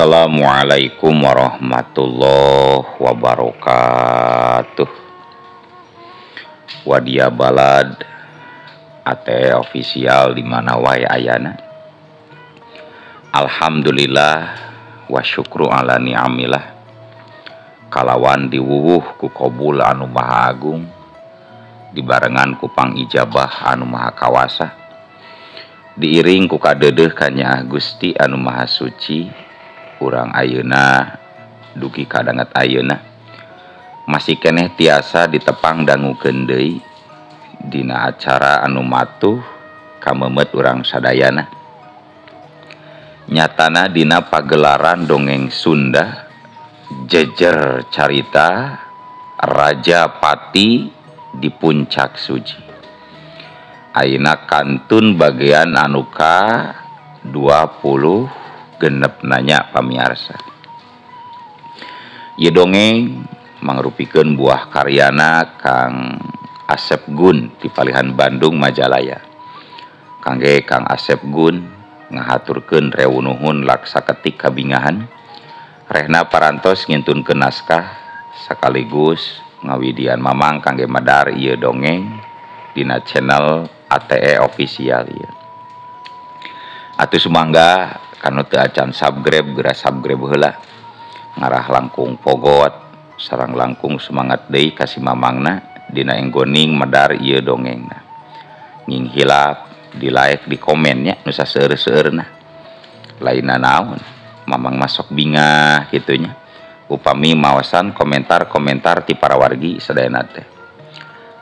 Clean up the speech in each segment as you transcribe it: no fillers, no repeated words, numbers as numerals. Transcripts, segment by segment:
Assalamualaikum warahmatullahi wabarakatuh. Wadia balad ate official di mana wae ayana. Alhamdulillah wa syukru ala ni'amillah. Kalawan diwuwuh ku qabul anu maha agung, dibarengan ku pangijabah anu maha kawasa, diiring ku kadeudeuh ka Nya Gusti anu maha suci. Urang ayeuna dugi kadanget ayeuna masih keneh tiasa ditepang dangukeun deui dina acara anu matuh kamemet urang sadayana. Nyatana dina pagelaran dongeng Sunda jejer carita Raja Pati di Puncak Suji. Ayeuna kantun bagian anu ka 20 genep nanya pamiarsa. Ieu dongeng mangrupikeun buah karyana Kang Asep Gun di Palihan Bandung Majalaya. Kangge Kang Asep Gun ngahaturkeun rewu nuhun laksa ketik kabingahan, rehna parantos ngintunkeun naskah sakaligus ngawidian mamang kangge madar ieu dongeng dina channel ATE official ieu. Atuh sumangga kanu teu acan subscribe geura subscribe heula, ngarah langkung pogot sareng langkung semangat deui ka si mamangna dina enggoning medar ieu dongengna. Nging hilap di like di komennya nu saseueur-seueurna. Lainna naon, mamang masok bingah kitunya. Upami maosan komentar-komentar ti para wargi sadayana teh.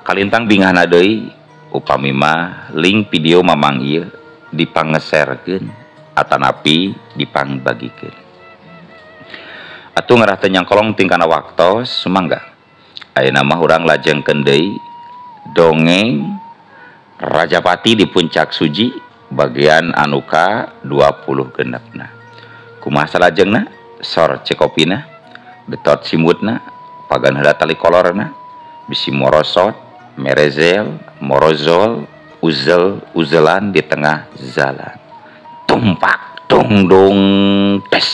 Kalintang bingahna deui upami mah link video mamang ieu dipangeserkeun atanapi dipangbagikeun. Atuh ngarah teh nyangkolong tingkana waktos sumangga. Ayeuna mah urang lajengkeun deui dongeng Raja Pati di Puncak Suji bagian anu ka 20 genepna. Kumaha salajengna? Sor cekopina, detot simutna, pagan heula tali kolorna, bisi morosot, merezel, morozol, uzel-uzelan di tengah jalan. Tumpak dong dong tes.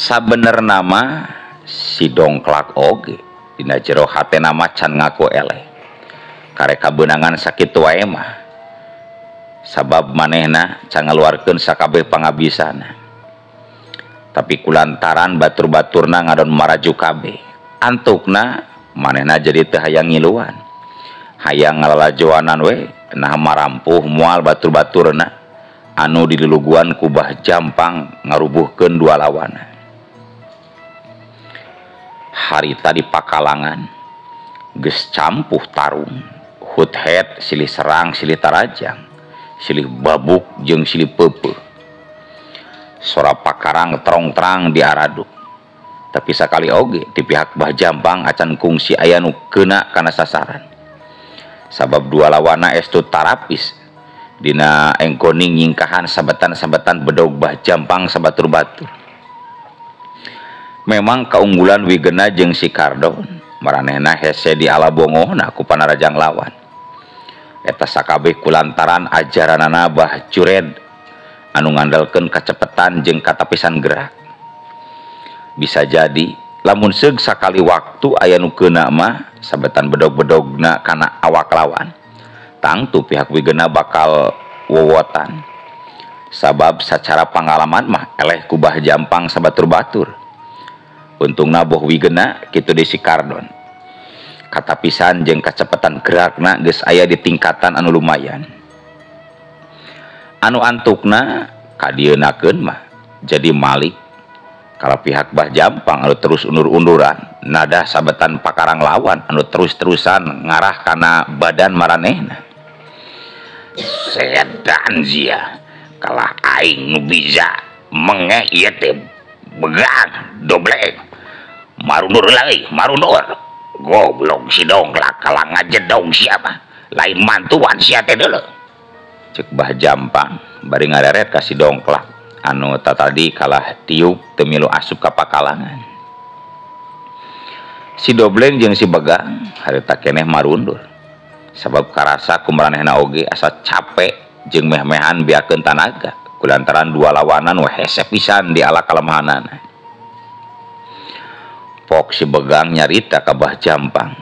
Sabener nama si dongklak oge dina jero hatena macan ngaku eleh kareka beunangan sakitu wae mah sabab manehna can ngaluarkeun sakabeh pangabisana, tapi kulantaran batur-baturna ngadon maraju kabeh antukna manehna jadi teu hayang ngiluan, hayang ngalalajoanan we nah marampuh moal batur-baturna anu diluluguan ku Bah Jampang ngarubuhkeun dua lawana. Harita di Pakalangan geus campuh tarung hut-het silih serang silih tarajang silih babuk jeung silih peupeuh. Sora pakarang terong-terang di araduk, tapi sakali oge di pihak Bah Jampang acan kungsi aya nu keuna kana sasaran sabab dua lawana estu tarapis dina engkoning nyingkahan sabetan-sabetan bedog Bah Jampang sabatur-batur. Memang keunggulan Wigena jeung si Kardon maranehna hese di alabongohna ku panarajang lawan. Eta sakabeh kulantaran ajaranana Bah Cured anu ngandalkeun kacepetan jeung katapisan gerak. Bisa jadi lamun seug sakali waktu aya nu keuna mah sabetan bedog-bedogna kana awak lawan, tangtu pihak Wigena bakal wowotan. Sabab sacara pangalaman mah eleh ku Bah Jampang sabatur-batur. Untungna boh Wigena kitu di si Kardon. Katapisan jeung kacepetan gerakna geus aya di tingkatan anu lumayan. Anu antukna kadienakeun mah jadi malik kalau pihak Bah Jampang anu terus undur-unduran nadah sabetan pakarang lawan anu terus-terusan ngarah kana badan maranehna. Sedan zia kalah aing nu bisa mengeh ieu teh begang dobleng marundur lagi marundur Goblok si dongklak kalang ngajedong siapa lain mantuan sia teh deuleu. Cek Bah Jampang bari ngareret ka si dongklak anu tadi kalah tiup teu milu asup ka pakalangan. Si Dobleng jeung si Begang harita keneh marundur sabab karasa kumaranehna oge asa capek jeung meh-mehan biakeun tanaga kulantaran dua lawanan weh hese pisan di ala kalemahanana. Pok si Begang nyarita ka Bah Jampang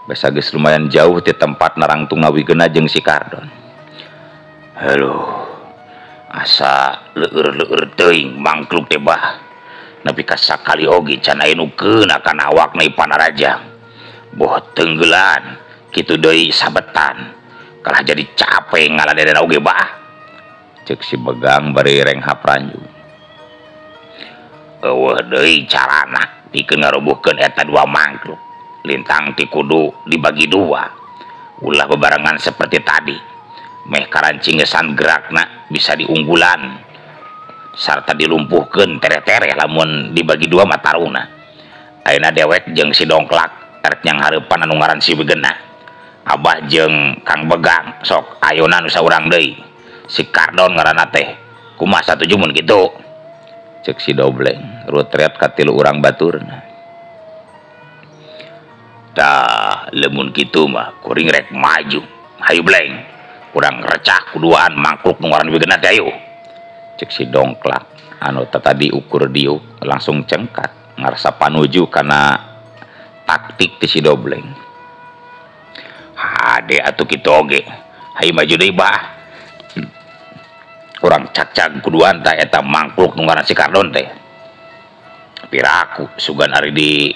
basa geus lumayan jauh ti tempat narangtung ngawigeuna jeung si Kardon. Halo, asa leueur-leueur teuing mangkluk teh Bah. Nepi ka sakali oge can aya nu keuna kana awakna Panarajang. Boh tenggelan kitu deui sabetan. Kalah jadi capek ngaladen oge Bah. Cek si Begang bari renghap ranjung. Eueuh deui carana pikeun ngarobohkeun eta dua mangkluk. Lintang ti kudu dibagi dua. Ulah bebarengan seperti tadi. Meh karancingesan gerakna bisa diunggulan sarta dilumpuhkeun tere-tere lamun dibagi dua mah taruna. Ayeuna dewek jeung si dongklak erek nyang hareupan anu ngaran si Begena. Abah jeung Kang Begang sok ayeuna nu saurang deui. Si Kardon ngaranna teh. Kumaha satuju mun kitu? Cek si Dobleng rutret ka tilu urang baturna. Tah lemun kitu mah kuring rek maju. Hayu Bleng. Kurang recah kuduaan mangkluk nu ngaran Begena teh ayo. Cek si dongklak anu tadi ukur diuk langsung cengkat ngarasa panuju kana taktik ti si Dobleng. Hade atuh kitu oge. Hayu maju deui Bah. Kurang cacag kuduan tah eta mangkluk nu ngaran si Kardon teh. Piraku sugan ari di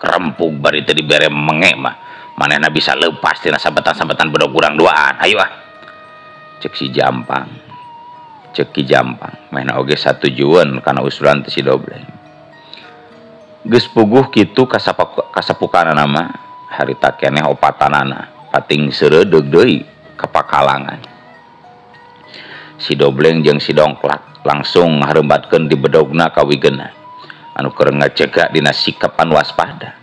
kerempuk bari teu dibere menge mah manehna bisa leupas tina sabetan-sabetan bedog urang duaan. Hayu ah. Cek si Jampang cek Ki Jampang mehna oge satujuan kana usulan ti si Dobleng. Geus puguh kitu kasapukanana mah harita keneh opatanana pating seureudeg deui ka pakalangan. Si Dobleng jeung si dongklak langsung ngareumbatkeun di bedogna kawigeuna anu keur ngacegak dina sikap anu waspada.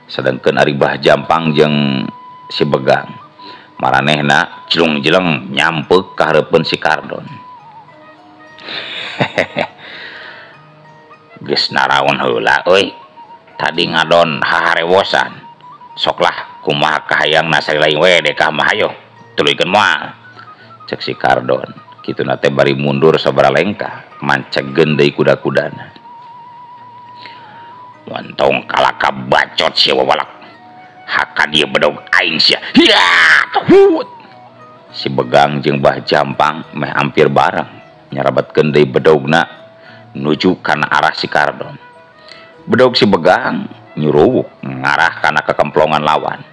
Sedengkeun ari Bah Jampang jeung si Begang maranehna cilung-jeleng nyampeuk ka hareupeun si Kardon. Geus naraon heula euy. Tadi ngadon haharewosan. Soklah kumaha kahayangna sari lain we deka mah hayo. Tuluykeun moal. Cek si Kardon. Kituna teh bari mundur sabaraha lengkah mancegeun deui kuda-kudana. Montong kalaka bacot sia wawalak. Haka dia bedog aing sia. Ya, tuhut. Si Begang jeung Bah Jampang meh hampir bareng nyarabatkeun deui bedogna nuju kana arah si Kardon. Bedog si Begang nyuruwuk ngarah kana kekemplongan lawan.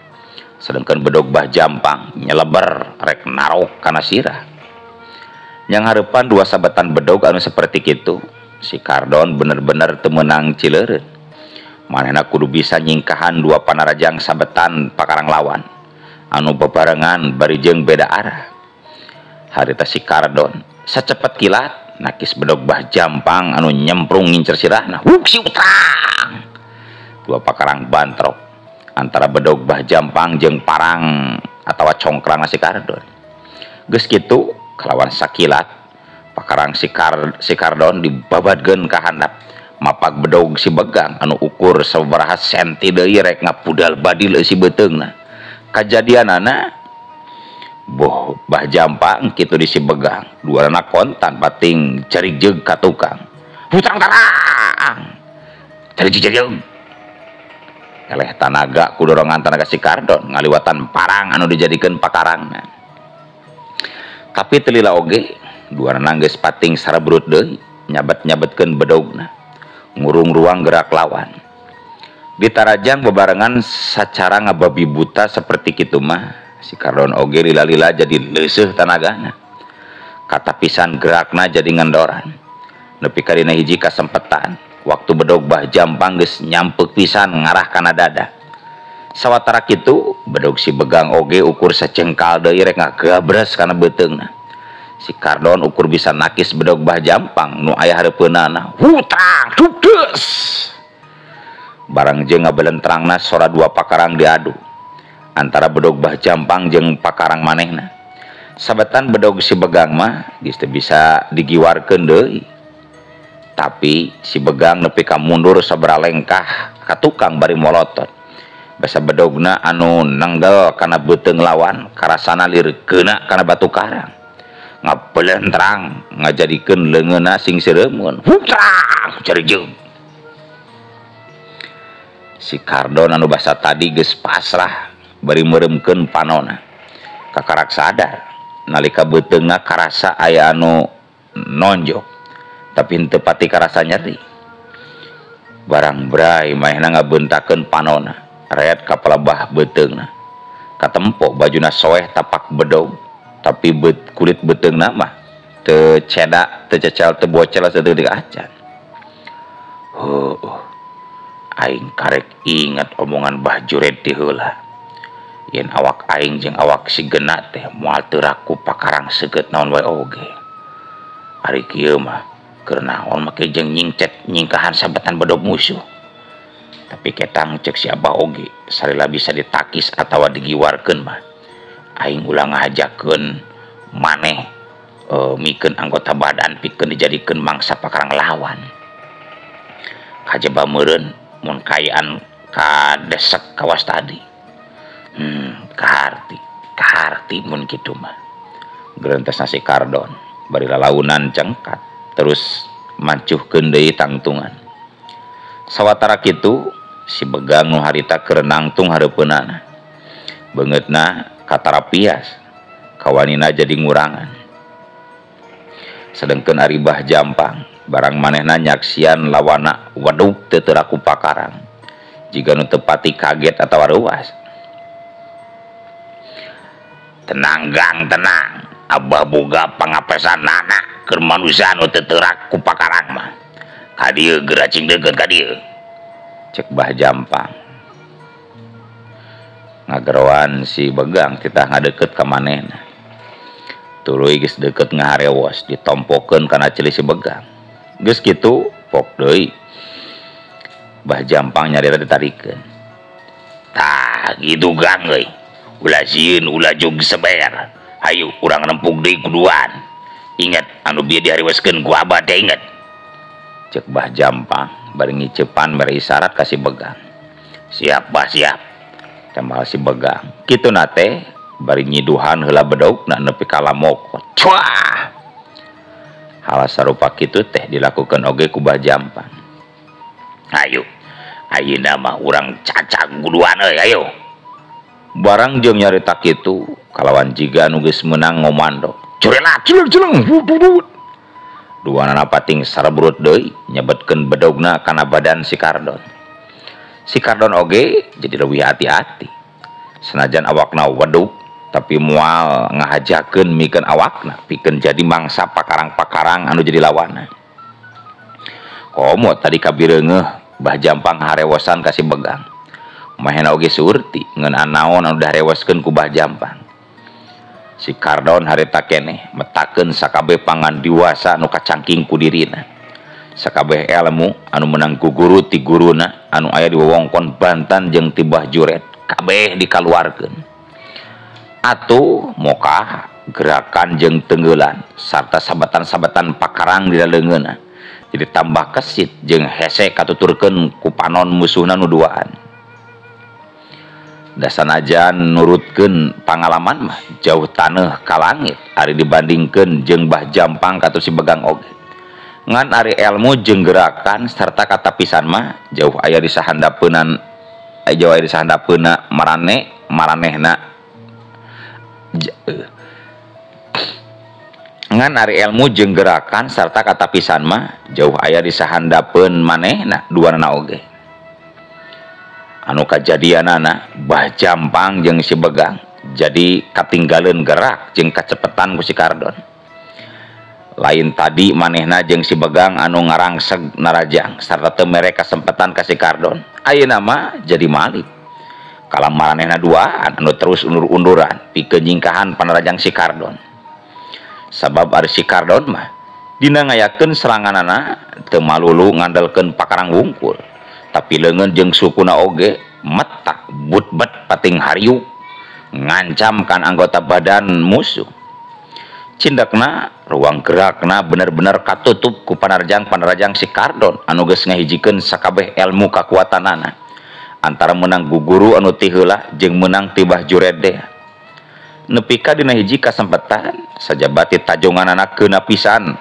Sedengkeun bedog Bah Jampang nyeleber rek narok kana sirah. Yang hareupan dua sabetan bedog anu seperti kitu, si Kardon bener-bener teu meunang cileureut. Manehna kudu bisa nyingkahan dua panarajang sabetan pakarang lawan anu bebarengan bari jeung beda arah. Harita si Kardon sacepet kilat nakis bedog Bah Jampang anu nyemprung ngincer sirahna. Wuk si utrang. Dua pakarang bantrok antara bedog Bah Jampang jeung parang atawa congkrang si Kardon. Geus kitu kalawan sakilat pakarang si Kardon dibabadkeun ka handap mapak bedog si Begang anu ukur sabaraha senti deui rek ngapudal badil si beuteungna. Kajadianana boh Bah Jampang kitu di si Begang duarana kontan pating carijeug ka tukang. Putrang tarang. Carijeug. Eleh tanaga ku dorongan tanaga si Kardon ngaliwatan parang anu dijadikeun pakarangna. Tapi teu lila oge duarana geus pating sarebrut deui nyabet-nyabetkeun bedogna ngurung ruang gerak lawan. Ditarajang bebarengan sacara ngababi buta seperti kitu mah si Kardon oge lila-lila jadi leuseuh tanagana. Kata pisan gerakna jadi ngendoran. Nepi ka dina hiji kasempetan waktu bedog Bah Jampang geus nyampeuk pisan ngarah kana dada. Sawatara kitu bedog si Begang oge ukur sacengkal deui rek ngagabres kana beuteungna. Si Kardon ukur bisa nakis bedog Bah Jampang nu aya hareupeunana. Hutrang, dugdes. barang jeung ngabelentrangna sora dua pakarang diadu antara bedog Bah Jampang jeung pakarang manehna. Sabetan bedog si Begang mah geus teu bisa digiwarkeun deui. Tapi si Begang nepi ka mundur sabaraha lengkah ka tukang bari molotot. Basa bedogna anu nenggel kana beuteung lawan karasana lirikeuna kana batu karang. Ngabelentrang ngajadikeun leungeunna sing seureumkeun. Hutrang carejeung. Si Kardon anu basa tadi geus pasrah bari meuremkeun panonna. Kakarak sadar nalika beuteungna karasa aya anu nonjok tapi henteu pati karasa nyeri. Barang bray manehna ngabeuntakeun panonna reet ka pelebah beuteungna. Katempo bajuna soeh tapak bedog tapi kulit beuteungna mah teu cedak, teu cecel, teu bocel sateutik acan. Aing karek inget omongan Bah Juret ti heula. Yen awak aing jeung awak si Gena teh moal teu raku pakarang seukeut naon wae oge. Ari kieu mah keur naon make jeung nyingkahan sabetan bedog musuh. Tapi ketang cek si Abah oge sarila bisa ditakis atawa digiwarkeun mah aing ulang ngahajakeun maneh mikeun anggota badan pikeun dijadikeun mangsa pakarang lawan. Kajaba meureun mun kayaan ka desek kawas tadi. Kaharti mun kitu mah. Gerentasna si Kardon bari lalaunan cengkat terus mancuhkeun deui tangtungan. Sawatara kitu si Begang nu harita keur nangtung hareupeunana. Beungeutna katarapias kawanina jadi ngurangan. Sedengkeun ari Bah Jampang barang manehna nyaksian lawana waduk teu raku pakarang. Jiga nu teu pati kaget atawa reuas. Tenang Gang, tenang. Abah boga pangapesan anak keur manusia anu teu teurak ku pakarang mah. Ka dieu geura cing deukeut ka dieu. Cek Bah Jampang. Ngageroan si Begang titah ngadeukeut ka manehna. Tuluy geus deukeut ngaharewos ditompokeun kana ceuli si Begang. Geus kitu pok deui. Bah Jampang nyarira ditarikeun. Tah gitu Gang euy. Ulah sieun ulah jog seber. Hayu urang nempuk deui kuduan. Ingat anu bieu dihareweskeun ku Abah teh inget. Cek Bah Jampang bari ngiceupan mere isyarat ka si Begang. Siap Bah siap. Tembal si Begang. Kituna teh bari nyiduhan heula bedogna nepi ka lamokot. Cuah. Hal sarupa kitu teh dilakukeun oge ku Bah Jampang. Hayu. Ayeuna mah urang cacag kuduan euy ayo. Barang jeung nyarita kitu kalawan jiga anu geus meunang ngomando. Curela celeng-celeng. Duanana pating sarebrut deui nyebetkeun bedogna kana badan si Kardon. Si Kardon oge jadi leuwih hati-hati. Senajan awakna wedug tapi moal ngahajakeun mikeun awakna pikeun jadi mangsa pakarang-pakarang anu jadi lawanna. Komo tadi kabireungeuh Bah Jampang harewosan ka si Begang. Mahena oge surti ngeun anaon anu diharewoskeun ku Bah Jampang. Si Kardon harita keneh metakeun sakabeh pangandiwasa anu kacangking ku dirina. Sakabeh ilmu anu meunang ku guru ti guruna anu aya di wewengkon Bantan jeung ti Bah Juret kabeh dikaluarkeun. Atuh moka gerakan jeung tenggeulan sarta sabatan-sabatan pakarang di leungeunna jadi tambah kesit jeung hese katuturkeun ku panon musuhna nu duaan. Da sanajan nurutkeun pangalaman mah jauh taneuh ka langit ari dibandingkeun jeung Bah Jampang katu si Begang oge. Ngan ari ilmu jeung gerakan sarta katapisan mah jauh aya di sahandapeuna maranehna ngan ari ilmu jeung gerakan sarta katapisan mah jauh aya di sahandapeun manehna duanana oge. Anu kajadianana Bah Jampang jeung si Begang jadi katinggaleun gerak jeung kacepetan ku si Kardon. Lain tadi manehna jeung si Begang anu ngarangseg narajang sarta teu mere kasempetan ka si Kardon. Ayeuna mah jadi malih. Kala maranehna duaan anu terus undur-unduran pikeun nyingkahan panarajang si Kardon. Sabab ari si Kardon mah dina ngayakeun seranganana teu malulu ngandelkeun pakarang wungkul. tapi leungeun jeung sukuna oge metak butbet pating hariu ngancam kan anggota badan musuh. Cindakna ruang gerakna bener-bener katutup ku panarajang si Kardon anu geus ngahijikeun sakabeh ilmu kakuatanana antara menang guguru anu ti heula jeung menang tibah jurede. Nepi ka dina hiji kasempetan sajabati tajonganana keuna pisan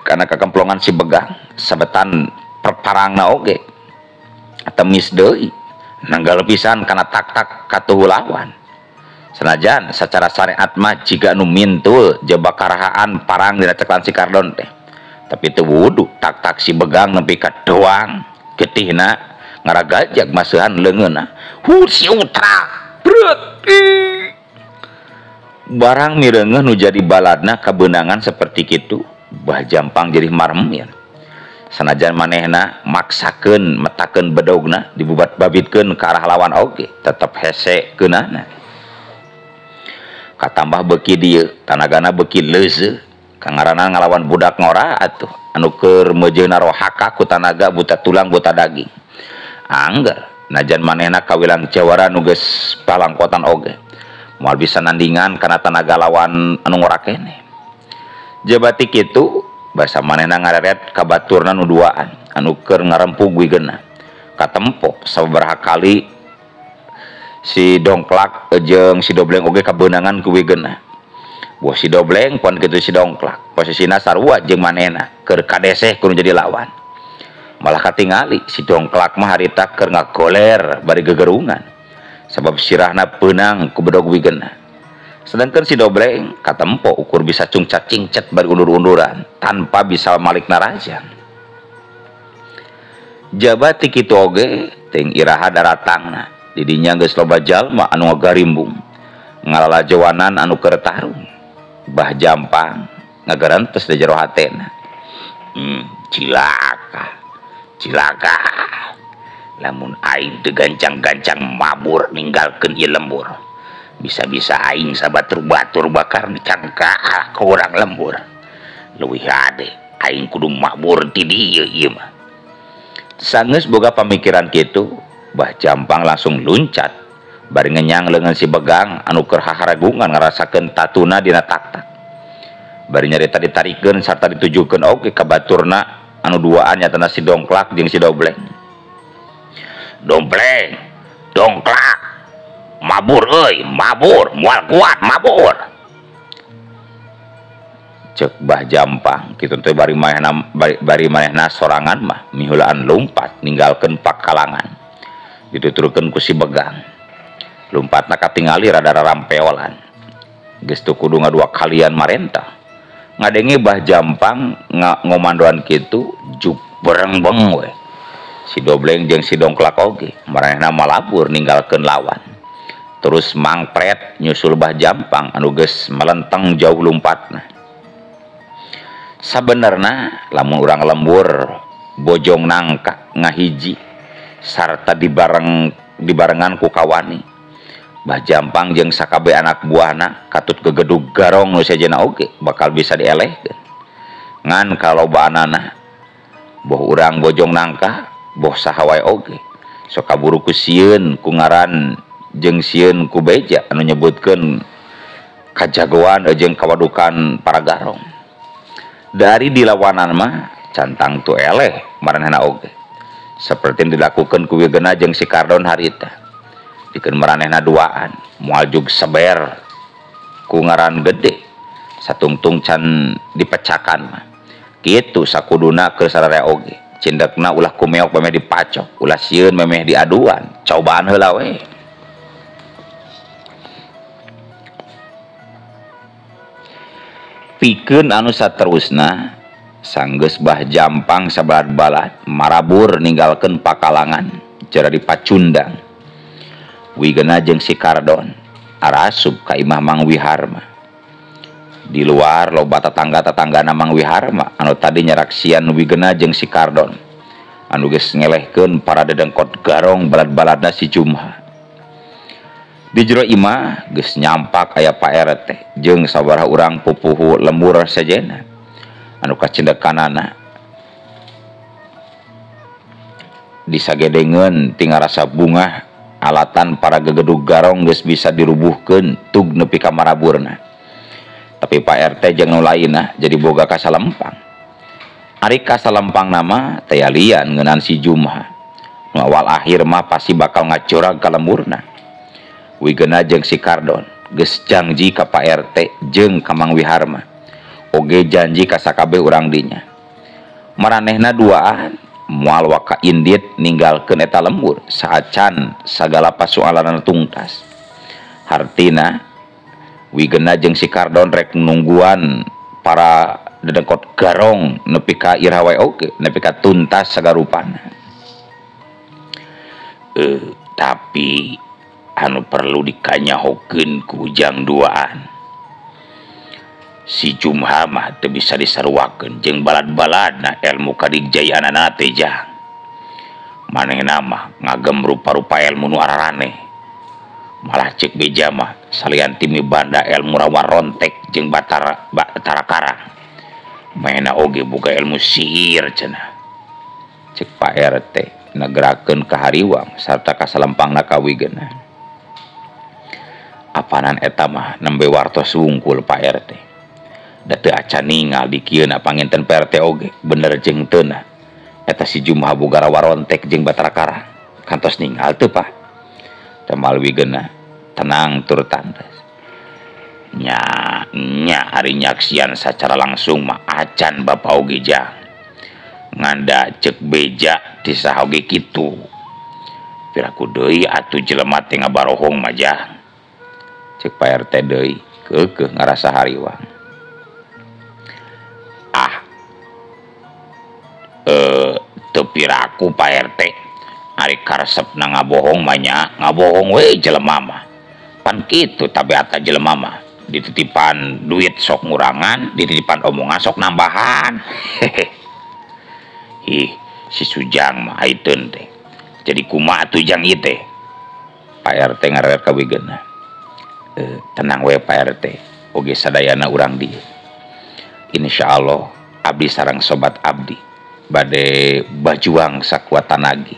kana kakemplongan si Begang sabetan perparangna oge temis deui nanggal pisan kana tak-tak katuhu lawan. Sanajan secara syariat mah jiga anu mintul jebak karahaan parang dina ceklan si Kardon teh, tapi teu wudu tak-tak si Begang nepi ka doang getihna ngaragajag maseuhan leungeunna si utra breut barang mireungeuh nu jadi baladna kabeunangan seperti kitu bah jampang jadi marem. Sanajan manehna maksakeun metakeun bedogna dibubat babitkeun ka arah lawan oge tetep hese keunana. Katambah beki dieu tanagana beki leuseuh kangarana ngalawan budak ngora atuh anu keur meujeuna rohaka ku tanaga buta tulang buta daging. Angger najan manehna kawilang jawara nu geus palangkotan oge moal bisa nandingan kana tanaga lawan anu ngora keneh. Jabati kitu basa manehna ngareret ka baturna nu duaan anu keur ngarempug wigeunna katempo sabaraha kali si Dongklak jeung si Dobleng oge kabeunangan ku wigeunna. Buah si Dobleng pon kitu si Dongklak posisina sarua jeung manehna keur kadeseh kudu jadi lawan. Malah katingali si Dongklak mah harita keur ngagoler bari gegerungan sabab sirahna peunang ku bedog wigeunna. Sedangkan si Dobleng katempo ukur bisa cungcat cingcet bari undur-unduran tanpa bisa malik narajang. Jabati kitu oge teuing iraha daratangna didinya geus loba jalma anu ngagarimbung ngalalajowanan anu keur tarung bah jampang ngagarantos di jero hatena. Cilaka lamun aing teu gancang-gancang mabur ninggalkeun ieu lembur bisa-bisa aing sabatur-batur bakar dicangka ka urang lembur leuwih hade aing kudu mabur ti dieu ieu mah. Sangeus boga pamikiran kitu bah jampang langsung luncat bari ngenyang leungeun si Begang anu keur haharagungan ngarasakeun tatuna dina tak-tak bari nyarita ditarikeun sarta ditujukeun oge ka baturna anu duaan nyatana si Dongklak jeung si Dobleng. Dongklak mabur euy mabur moal kuat mabur cek bah jampang kitu teh bari manehna sorangan mah miheulaan lumpat ninggalkeun pakalangan dituturkeun ku si Begang. Lompatna katingali rada rarampeolan geus teu kudu ngadua kalian marentah ngadenge bah jampang ngomandoan kitu juk berengbeng we si Dobleng jeung si Dongklak oge maranehna malabur ninggalkeun lawan terus mangpret nyusul bah jampang anu geus melenteng jauh lompatna. Sabenerna lamun urang lembur bojong nangka ngahiji sarta dibarengan ku kawani bah jampang jeung sakabeh anak buahna katut gegedug garong nu sejenna oge bakal bisa dielehkeun ngan kalobaanana boh urang bojong nangka boh saha wae oge sok kaburu ku sieun ku ngaran jeung sieun ku beja anu nyebutkeun kajagoan jeung kawadukan para garong. Dari dilawanan mah cantang tu eleh maranehna oge seperti yang dilakukan ku wigeunna jeung si Kardon harita dikeun maranehna duaan moal jug seber ku ngaran gede satungtung can dipecakan mah kitu sakuduna keur sararea oge cindekna ulah kumeok memeh dipacok ulah sieun memeh diaduan cobaan heula we. Pikeun anu saterusna sanggeus bah jampang sabalad-balad marabur ninggalkeun pakalangan cara dipacundang wigeunna jeung si Kardon arasup ka imah Mang Wiharma. Di luar loba tetangga-tetanggana Mang Wiharma anu tadi nyaraksian wigeunna jeung si Kardon anu geus ngelehkeun para dedengkot garong balad-baladna si Jumha. Di jero imah geus nyampak aya Pak RT jeung sabaraha urang pupuhu lembur sejenna anu kacindekanana disagedengeun tinggal rasa bunga alatan para gegedug garong geus bisa dirubuhkeun tug nepi ka maraburna. Tapi Pak RT jeung nu lainna jadi boga kasalempang. Ari kasalempang nama teh lian ngeunaan si Jumha. Nu awal akhir mah pasti bakal ngacurag ka lemburna. Wigena jeung si Kardon geus janji ka Pak RT jeung ka Mang Wiharma. Oge janji ka sakabeh urang dinya. Maranehna duaan moal waka indit ninggalkeun eta lembur saacan sagala pasoalan tungtas. Hartina wigena jeung si Kardon rek nungguan para dedengkot garong nepi ka ira wae oge nepi ka tuntas sagarupana. Tapi anu perlu dikanyahokeun ku ujang duaan, si Jumha mah teu bisa disaruakeun jeung balad-baladna ilmu kadigjayaanana teh jang. Manehna mah ngagem rupa-rupa ilmu nu araraneh. Malah cek beja mah salian timi banda ilmu rawa rontek jeung batara karang. Maena oge boga ilmu sihir cenah. Cek Pak RT nagerakeun ka hariwang sarta kasalempangna kawigeuna. Apanan eta mah nembe wartos wungkul Pak RT. Da teu acan ningal di kieu na panginten Pak RT oge bener jeung teu na eta si Jumha boga rawa rontek jeung batara karang. Kantos ningal teu Pak? Temal wigeuna tenang tur tandes. Nya ari nyaksian secara langsung mah acan Bapak oge jang. Nganda cek beja ti saha oge kitu. Piraku deui atuh jelema teh ngabarohong mah jang. Cek Pak RT deui keukeuh ngarasa hariwang. Teu piraku Pak RT. Ari karesepna ngabohong mah nya ngabohong we jelema mah. Pan kitu tabiata jelema mah. Dititipan duit sok ngurangan, dititipan omongan sok nambahan. Ih, si Sujang mah haiteun teh. Jadi kumaha atuh jang ieu teh? Pak RT ngarerer ka wigeuna. Tenang we Pak RT, oge sadayana urang dieu. Insyaallah abdi sareng sobat abdi bade bajuang sakuat tanagi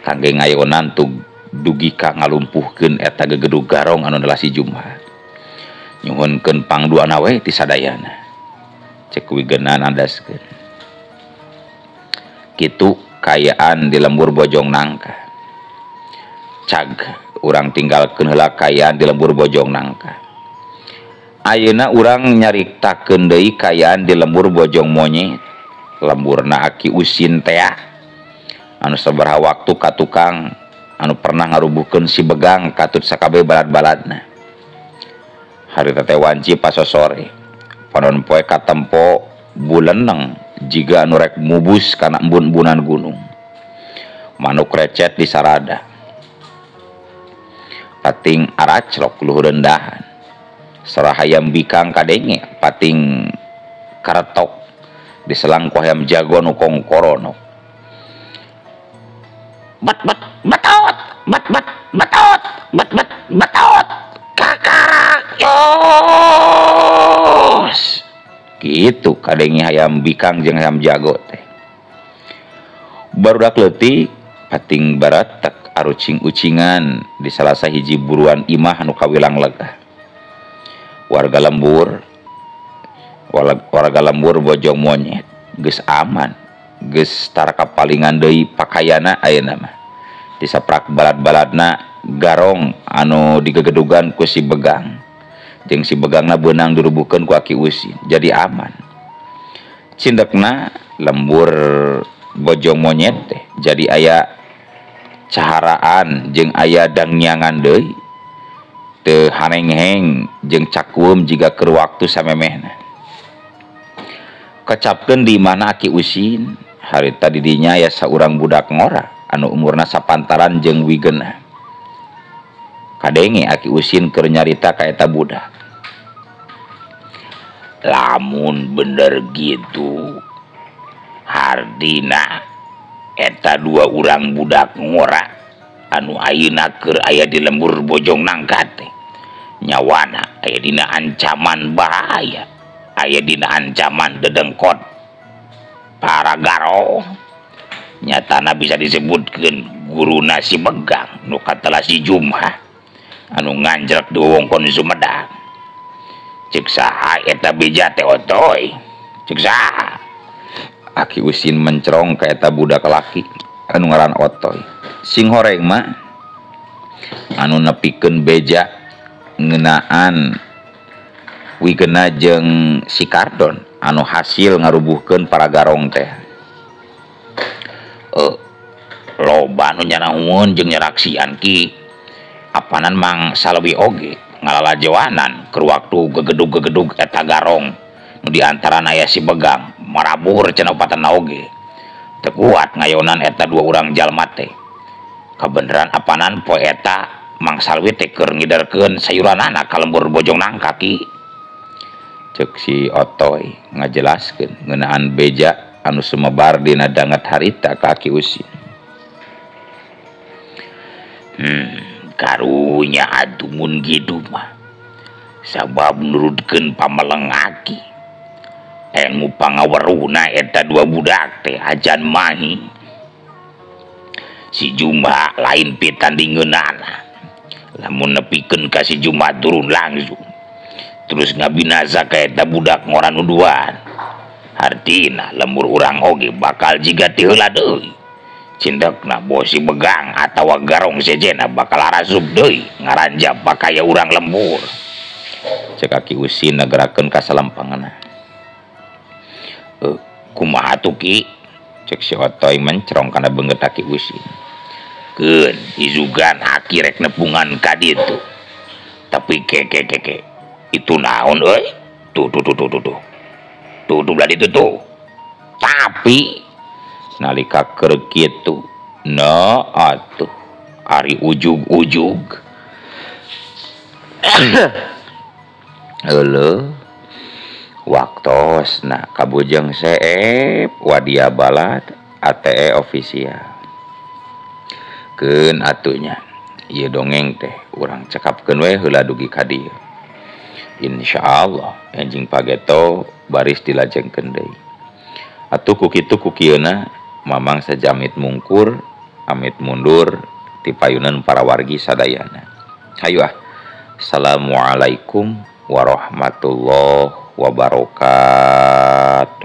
kangge ngayonan tug dugi ka ngalumpuhkeun eta gegedug garong anu adalah si Jumha. Nyuhunkeun pangduana we ti sadayana. Cek wigeuna nandaskeun. Kitu kayaan di lembur Bojong Nangka. Cag urang tinggalkeun heula kayaan di lembur Bojong Nangka. Ayeuna urang nyaritakeun deui kayaan di lembur Bojong Monyet. Lemburna Aki Usin teh anu sabaraha waktu ka tukang anu pernah ngarubuhkeun si Begang katut sakabeh balad-baladna. Harita teh wanci pasosore panon poe katempo buleneng jiga anu rek mubus kana embun-embunan gunung. Manuk recet di sarada. Pating araclok luhur rendahan. Sarah hayam bikang kadenge pating karetok diselang ku hayam jago nu kongkorono. Batot kakak yos gitu kadenge hayam bikang jeung hayam jago teh. Barudak leutik pating baratek arucing-ucingan di salah sahiji buruan imah anu kawilang legah. Warga lembur Bojong Monyet geus aman, geus tara kapalingan deui pakaiana ayeuna mah. Disaprak balad-baladna garong anu digegedugan ku si Begang. Jeung si Begangna beunang dirubuhkeun ku Aki Usin, jadi aman. Cindekna lembur Bojong Monyet teh jadi aya caharaan jeung aya dangnyangan deui. Teu haneng-heng jeung cakuem jiga keur waktu samemehna. Kecapkeun di mana Aki Usin, harita di dinya aya saurang budak ngora anu umurna sapantaran jeung wigeuna. Kadenge Aki Usin keur nyarita ka eta budak. Lamun bener gitu, hardina eta dua urang budak ngora anu ayeuna keur aya di lembur Bojong Nangka teh. Nyawana aya dina ancaman bahaya, aya dina ancaman dedengkot para garong. nyatana bisa disebutkan guru nasi Begang nu katelah si Jumah anu nganjrek di wewengkon Sumedang. Ceuk saha eta beja teh otoy? Ceuk saha? Aki Usin mencrong ka eta budak laki anu ngaran Otoy. Sing horeng mah anu nepikeun beja ngeunaan wigena jeung si Kardon anu hasil ngarubuhkeun para garong teh. Loba nu nyanahueun jeung nyaraksian ki apanan Mang Salwi oge ngalalajoanan keur waktu gegedug-gegedug eta garong nu diantarana aya si Begang marabur cenah opatana oge teu kuat ngayonan eta dua urang jalma teh. Kabeneran apanan poe eta Mang Salwi teh keur ngiderkeun sayuranana ka lembur Bojong Nangka ki. Ceuk si Otoy ngajelaskeun ngeunaan beja anu sumebar dina danget harita ka Aki Usin. Karunya atuh mun kitu mah sabab nurutkeun pamelengaki ilmu pangaweruhna eta dua budak teh ajan mahi. Si Jumah lain pitan dingeunana lamun nepikeun ka si Jumah turun langsung terus ngabinasa ka eta budak ngoran uduan. Artina lembur urang oge bakal jiga ti heula deui. Cindekna bosi Begang atawa garong sejena bakal arasup deui ngaranjab pakaya urang lembur. Ceuk Aki Usin nagerakeun ka salampanganna. Kumaha tuh Ki? Ceuk si Otoy mencrong kana beungeut Aki Usin. Keun izugan Aki rek nepungan ka ditu. Tapi ke itu naon euy? Tuh. Tuh belah ditu tuh. Tapi nalika keur kitu no atuh ari ujug-ujug heuleul waktosna kabujeng seep wadia balad ATE official. Keun atunya ieu dongeng teh urang cekapkeun we heula dugi ka dieu. Insyaallah enjing pageto baris dilajengkeun deui. Atuh ku kitu ku kieuna mamang sajamit mungkur amit mundur ti payunan para wargi sadayana. Hayu Assalamualaikum warahmatullahi wabarakatuh.